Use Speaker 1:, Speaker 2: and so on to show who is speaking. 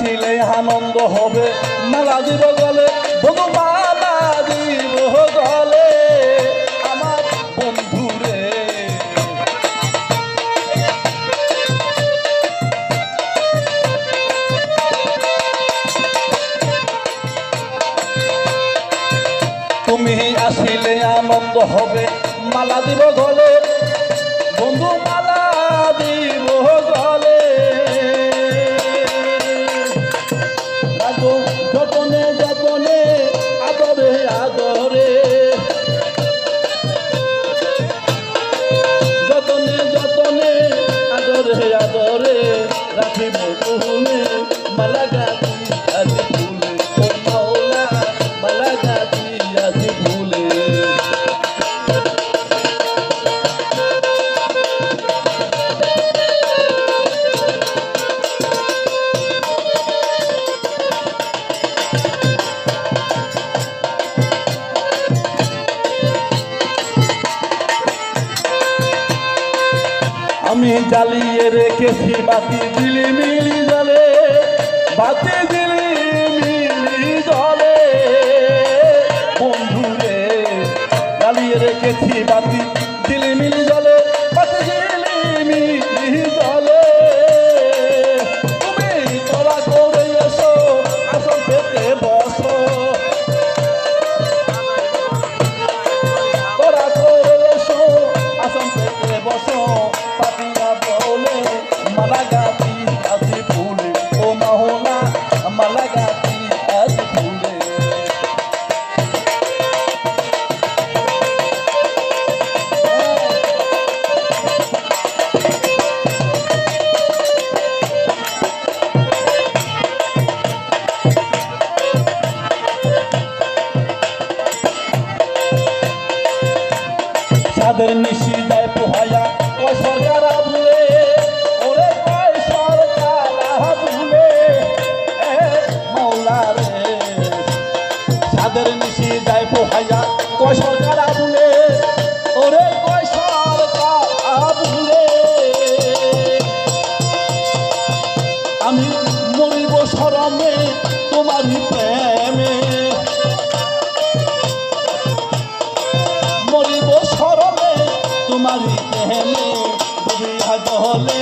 Speaker 1: আসিলে আনন্দ হবে মালা দিব গলে বন্ধু মালা দিব গলে আমার বন্ধুরে তুমি আসিলে আনন্দ হবে মালা দিব গলে বন্ধু মালা দিব গলে যতনে যতনে আদরে আদরে যতনে যতনে আদরে আদরে রাখিব কুহুনে মালা গাছি আজি ফুলে ও মাওলা মালা গাছি আজি ফুলে আমি জ্বালিয়ে রেখেছি বাতি ঝিলিমিলি জলে বাতি ঝিলিমিলি জলে বন্ধুরে জ্বালিয়ে রেখেছি বাতি ঝিলিমিলি জলে বাতি ঝিলিমিলি জলে তুমি তোরা করে এসো আসন পেতে বসো তোরা করে এসো আসন পেতে বসো মালা গাছি আজি ফুলে ও মাওলা মালা গাছি আজি ফুলে সাদের নিশি যায় পোহায়া ওই সরকার ভুলে ওরে কয় সরকার ভুলে মৌলা রে সাদের নিশি যায় পোহায়া কয় সরকার ভুলে ওরে কয় সরকার ভুলে আমি মরিব শরমে তোমারই প্রেমে মরিব শরমে তোমারই প্রেমে ডুবিয়া জলে